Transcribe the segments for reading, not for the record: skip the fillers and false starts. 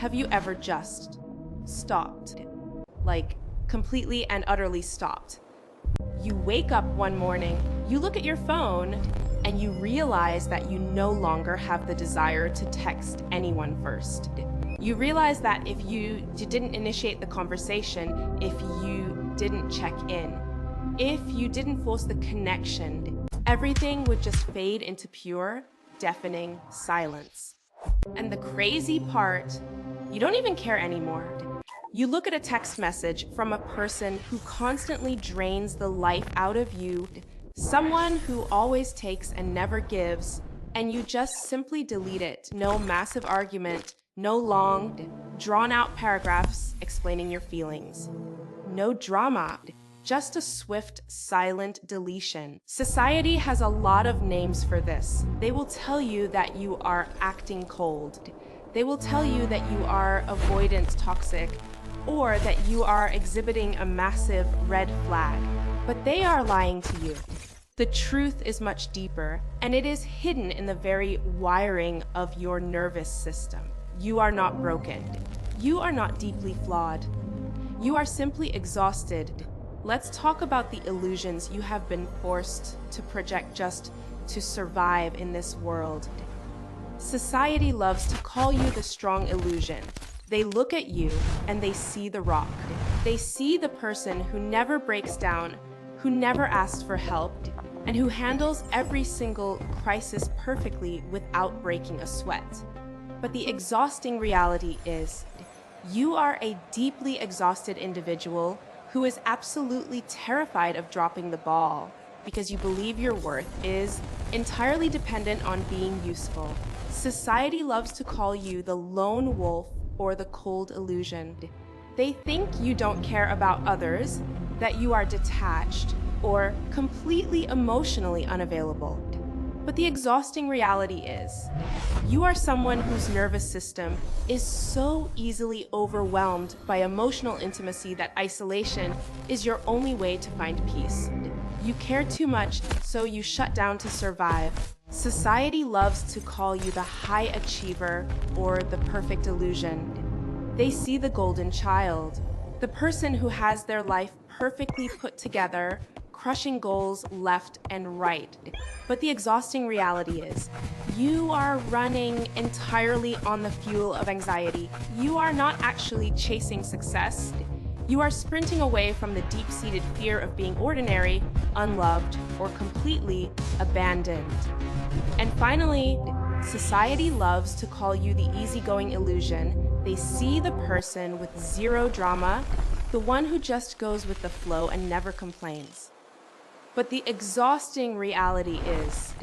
have you ever just stopped? Like, completely and utterly stopped. You wake up one morning, you look at your phone, and you realize that you no longer have the desire to text anyone first. You realize that if you didn't initiate the conversation, if you didn't check in, if you didn't force the connection, everything would just fade into pure, deafening silence. And the crazy part, you don't even care anymore. You look at a text message from a person who constantly drains the life out of you, someone who always takes and never gives, and you just simply delete it. No massive argument, no long, drawn-out paragraphs explaining your feelings. No drama, just a swift, silent deletion. Society has a lot of names for this. They will tell you that you are acting cold. They will tell you that you are avoidant toxic, or that you are exhibiting a massive red flag. But they are lying to you. The truth is much deeper, and it is hidden in the very wiring of your nervous system. You are not broken. You are not deeply flawed. You are simply exhausted. Let's talk about the illusions you have been forced to project just to survive in this world. Society loves to call you the strong illusion. They look at you and they see the rock. They see the person who never breaks down, who never asks for help, and who handles every single crisis perfectly without breaking a sweat. But the exhausting reality is, you are a deeply exhausted individual who is absolutely terrified of dropping the ball because you believe your worth is entirely dependent on being useful. Society loves to call you the lone wolf or the cold illusion. They think you don't care about others, that you are detached or completely emotionally unavailable. But the exhausting reality is, you are someone whose nervous system is so easily overwhelmed by emotional intimacy that isolation is your only way to find peace. You care too much, so you shut down to survive. Society loves to call you the high achiever or the perfect illusion. They see the golden child, the person who has their life perfectly put together, crushing goals left and right. But the exhausting reality is, you are running entirely on the fuel of anxiety. You are not actually chasing success. You are sprinting away from the deep-seated fear of being ordinary, unloved, or completely abandoned. And finally, society loves to call you the easygoing illusion. They see the person with zero drama, the one who just goes with the flow and never complains. But the exhausting reality is,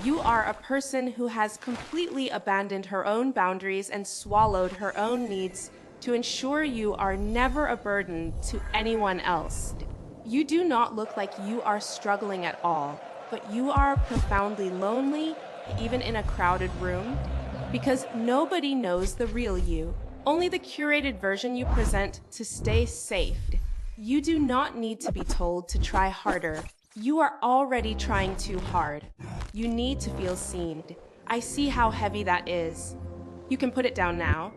you are a person who has completely abandoned her own boundaries and swallowed her own needs to ensure you are never a burden to anyone else. You do not look like you are struggling at all, but you are profoundly lonely, even in a crowded room, because nobody knows the real you, only the curated version you present to stay safe. You do not need to be told to try harder. You are already trying too hard. You need to feel seen. I see how heavy that is. You can put it down now.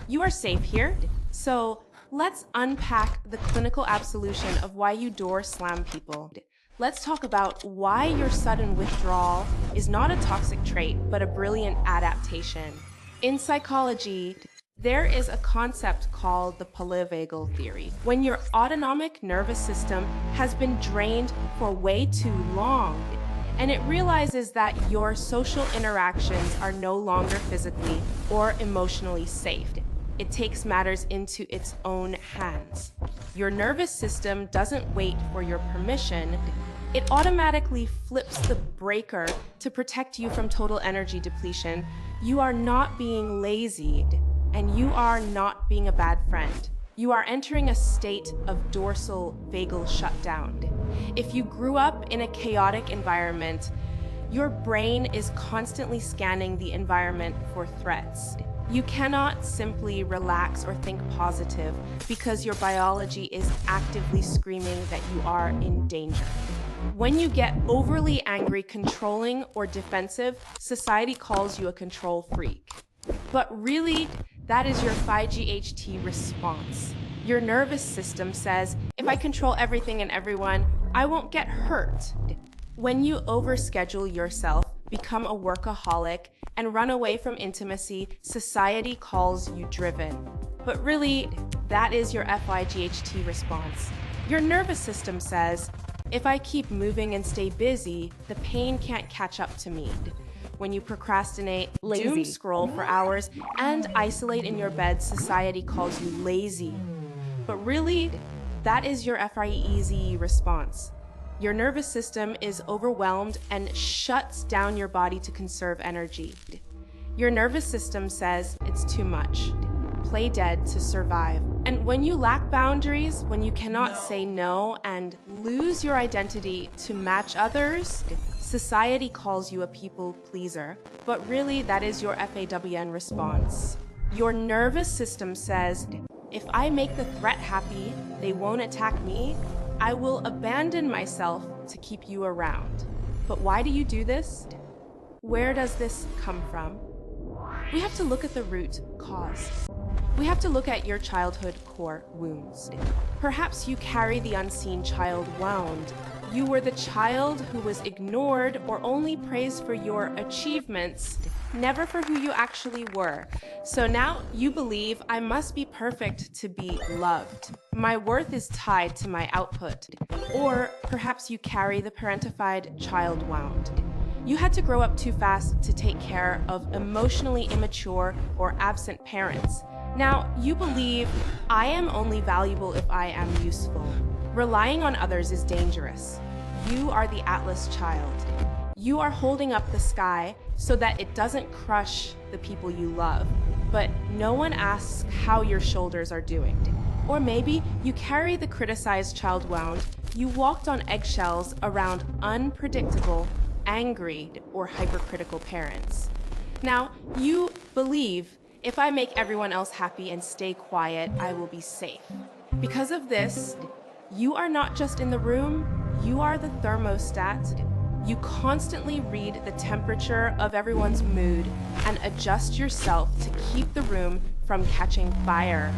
You are safe here. So let's unpack the clinical absolution of why you door slam people. Let's talk about why your sudden withdrawal is not a toxic trait, but a brilliant adaptation. In psychology, there is a concept called the polyvagal theory. When your autonomic nervous system has been drained for way too long, and it realizes that your social interactions are no longer physically or emotionally safe, it takes matters into its own hands. Your nervous system doesn't wait for your permission. It automatically flips the breaker to protect you from total energy depletion. You are not being lazy, and you are not being a bad friend. You are entering a state of dorsal vagal shutdown. If you grew up in a chaotic environment, your brain is constantly scanning the environment for threats. You cannot simply relax or think positive because your biology is actively screaming that you are in danger. When you get overly angry, controlling, or defensive, society calls you a control freak. But really, That is your FIGHT response. Your nervous system says, if I control everything and everyone, I won't get hurt. When you overschedule yourself, become a workaholic, and run away from intimacy, society calls you driven. But really, that is your FIGHT response. Your nervous system says, if I keep moving and stay busy, the pain can't catch up to me. When you procrastinate, doom scroll for hours, and isolate in your bed, society calls you lazy. But really, that is your FIEZ response. Your nervous system is overwhelmed and shuts down your body to conserve energy. Your nervous system says it's too much. Play dead to survive. And when you lack boundaries, when you cannot say no and lose your identity to match others, society calls you a people pleaser. But really, that is your FAWN response. Your nervous system says, if I make the threat happy, they won't attack me. I will abandon myself to keep you around. But why do you do this? Where does this come from? We have to look at the root cause. We have to look at your childhood core wounds. Perhaps you carry the unseen child wound. You were the child who was ignored or only praised for your achievements, never for who you actually were. So now you believe I must be perfect to be loved. My worth is tied to my output. Or perhaps you carry the parentified child wound. You had to grow up too fast to take care of emotionally immature or absent parents. Now, you believe I am only valuable if I am useful. Relying on others is dangerous. You are the Atlas child. You are holding up the sky so that it doesn't crush the people you love. But no one asks how your shoulders are doing. Or maybe you carry the criticized child wound. You walked on eggshells around unpredictable, angry, or hypercritical parents. Now, you believe if I make everyone else happy and stay quiet, I will be safe. Because of this, you are not just in the room, you are the thermostat. You constantly read the temperature of everyone's mood and adjust yourself to keep the room from catching fire.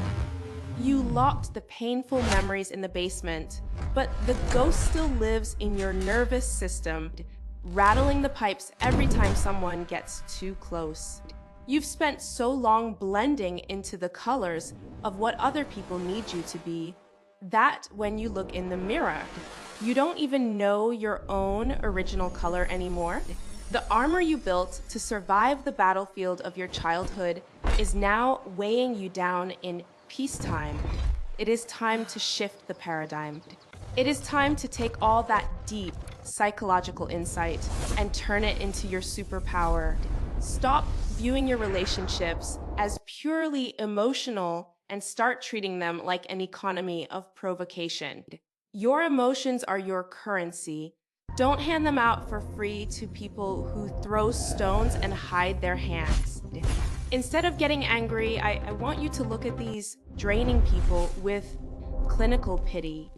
You locked the painful memories in the basement, but the ghost still lives in your nervous system, rattling the pipes every time someone gets too close. You've spent so long blending into the colors of what other people need you to be, that when you look in the mirror, you don't even know your own original color anymore. The armor you built to survive the battlefield of your childhood is now weighing you down in peacetime. It is time to shift the paradigm. It is time to take all that deep psychological insight and turn it into your superpower. Stop viewing your relationships as purely emotional and start treating them like an economy of provocation. Your emotions are your currency. Don't hand them out for free to people who throw stones and hide their hands. Instead of getting angry, I want you to look at these draining people with clinical pity.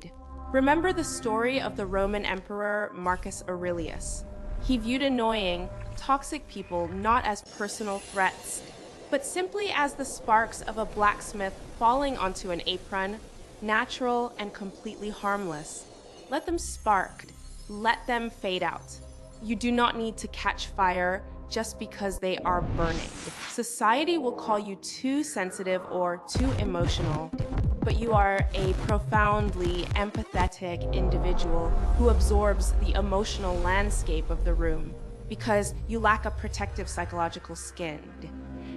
Remember the story of the Roman Emperor Marcus Aurelius. He viewed annoying, toxic people not as personal threats, but simply as the sparks of a blacksmith falling onto an apron, natural and completely harmless. Let them spark. Let them fade out. You do not need to catch fire just because they are burning. Society will call you too sensitive or too emotional, but you are a profoundly empathetic individual who absorbs the emotional landscape of the room because you lack a protective psychological skin.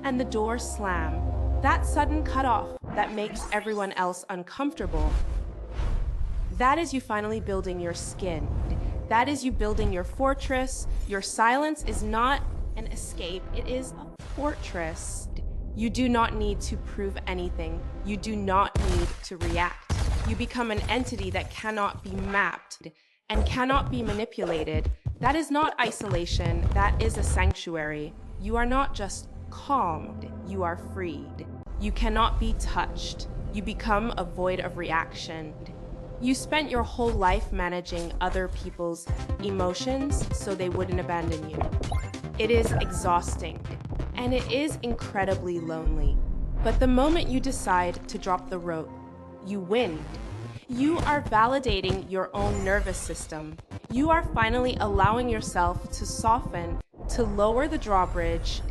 And the doors slam, that sudden cutoff that makes everyone else uncomfortable. That is you finally building your skin. That is you building your fortress. Your silence is not an escape, it is a fortress. You do not need to prove anything. You do not need to react. You become an entity that cannot be mapped and cannot be manipulated. That is not isolation, that is a sanctuary. You are not just calmed, you are freed. You cannot be touched. You become a void of reaction. You spent your whole life managing other people's emotions so they wouldn't abandon you. It is exhausting, and it is incredibly lonely. But the moment you decide to drop the rope, you win. You are validating your own nervous system. You are finally allowing yourself to soften, to lower the drawbridge,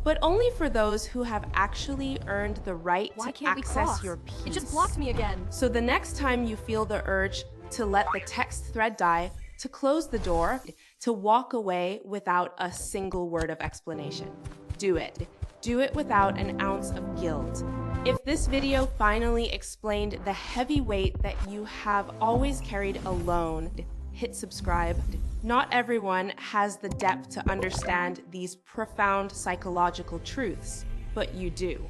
but only for those who have actually earned the right to access your peace. It just blocked me again. So the next time you feel the urge to let the text thread die, to close the door, to walk away without a single word of explanation, do it. Do it without an ounce of guilt. If this video finally explained the heavy weight that you have always carried alone, hit subscribe. Not everyone has the depth to understand these profound psychological truths, but you do.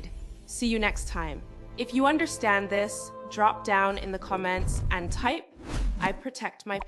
See you next time. If you understand this, drop down in the comments and type, "I protect my